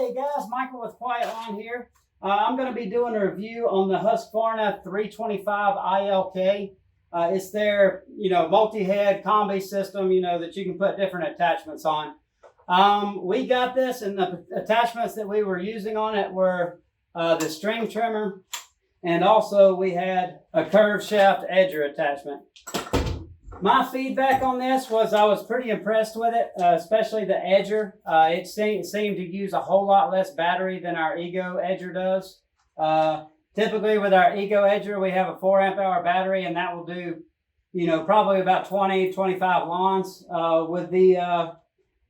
Hey guys, Michael with Quiet Lawn here. I'm going to be doing a review on the Husqvarna 325iLK. It's their, multi-head combi system, that you can put different attachments on. We got this, and the attachments that we were using on it were the string trimmer, and also we had a curved shaft edger attachment. My feedback on this was I was pretty impressed with it, especially the edger. It seemed to use a whole lot less battery than our Ego edger does. Typically with our Ego edger, we have a 4 amp hour battery, and that will do, probably about 20, 25 lawns. With the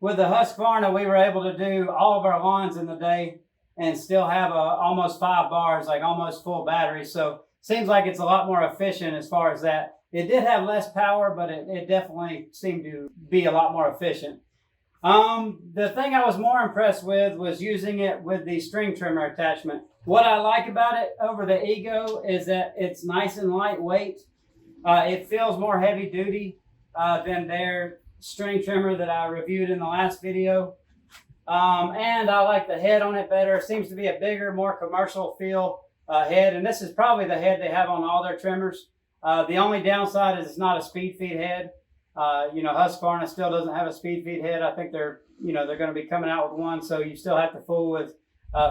Husqvarna, we were able to do all of our lawns in the day and still have almost 5 bars, like almost full battery. So seems like it's a lot more efficient as far as that. It did have less power, but it definitely seemed to be a lot more efficient. The thing I was more impressed with was using it with the string trimmer attachment. What I like about it over the Ego is that it's nice and lightweight. It feels more heavy duty than their string trimmer that I reviewed in the last video. And I like the head on it better. It seems to be a bigger, more commercial feel head. And this is probably the head they have on all their trimmers. The only downside is it's not a speed feed head. Husqvarna still doesn't have a speed feed head. I think they're going to be coming out with one, so you still have to fool with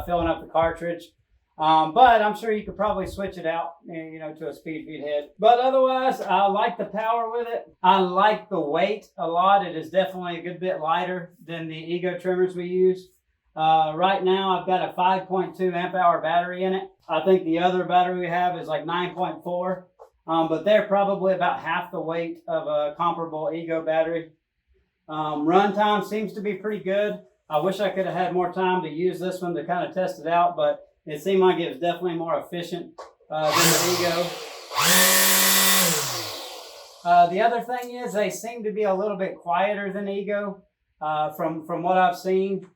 filling up the cartridge. But I'm sure you could probably switch it out, to a speed feed head. But otherwise, I like the power with it. I like the weight a lot. It is definitely a good bit lighter than the Ego trimmers we use. Right now, I've got a 5.2 amp hour battery in it. I think the other battery we have is like 9.4. But they're probably about half the weight of a comparable Ego battery. Runtime seems to be pretty good. I wish I could have had more time to use this one to kind of test it out, but it seemed like it was definitely more efficient than the Ego. The other thing is they seem to be a little bit quieter than Ego from what I've seen.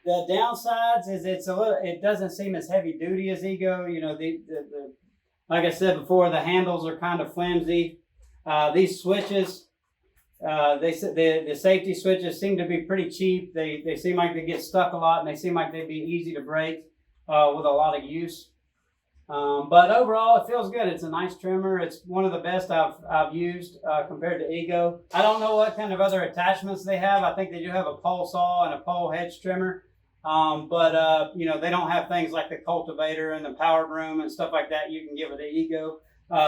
The downsides is it doesn't seem as heavy duty as Ego. Like I said before, the handles are kind of flimsy. These switches, the safety switches seem to be pretty cheap. They seem like they get stuck a lot, and they seem like they'd be easy to break with a lot of use. But overall, it feels good. It's a nice trimmer. It's one of the best I've used compared to Ego. I don't know what kind of other attachments they have. I think they do have a pole saw and a pole hedge trimmer. But they don't have things like the cultivator and the power broom and stuff like that you can get with the Ego.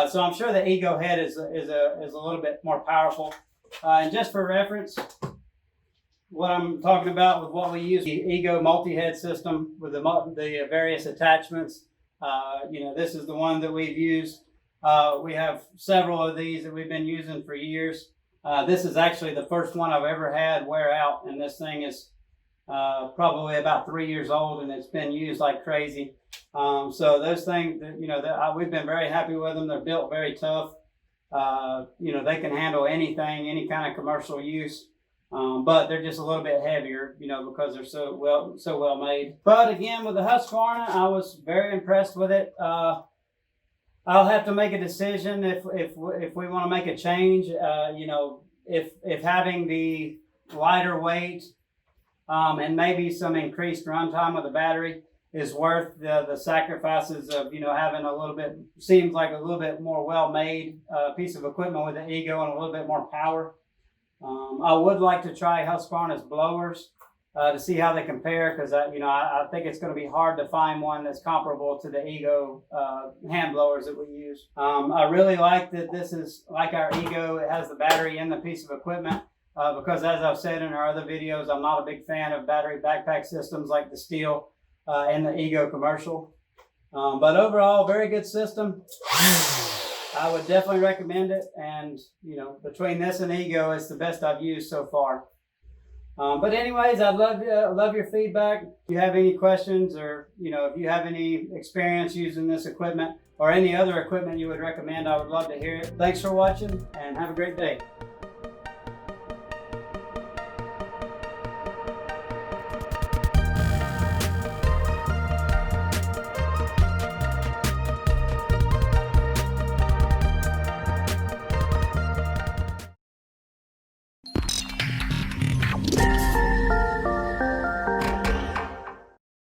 So I'm sure the Ego head is a little bit more powerful. And just for reference, what I'm talking about with what we use, the Ego multi-head system with the various attachments. This is the one that we've used. We have several of these that we've been using for years. This is actually the first one I've ever had wear out, and this thing is probably about 3 years old, and it's been used like crazy. So those things, we've been very happy with them. They're built very tough. They can handle anything, any kind of commercial use. But they're just a little bit heavier, because they're so well made. But again, with the Husqvarna, I was very impressed with it. I'll have to make a decision if we want to make a change. If having the lighter weight and maybe some increased runtime with the battery is worth the sacrifices of having seems like a little bit more well-made piece of equipment with the Ego and a little bit more power. I would like to try Husqvarna's blowers. to see how they compare, because I think it's going to be hard to find one that's comparable to the Ego hand blowers that we use. I really like that this is like our Ego. It has the battery in the piece of equipment because, as I've said in our other videos, I'm not a big fan of battery backpack systems like the Steel and the Ego commercial. But overall, very good system. I would definitely recommend it, and between this and Ego, it's the best I've used so far. But anyways, I'd love your feedback. If you have any questions, or if you have any experience using this equipment or any other equipment you would recommend, I would love to hear it. Thanks for watching, and have a great day.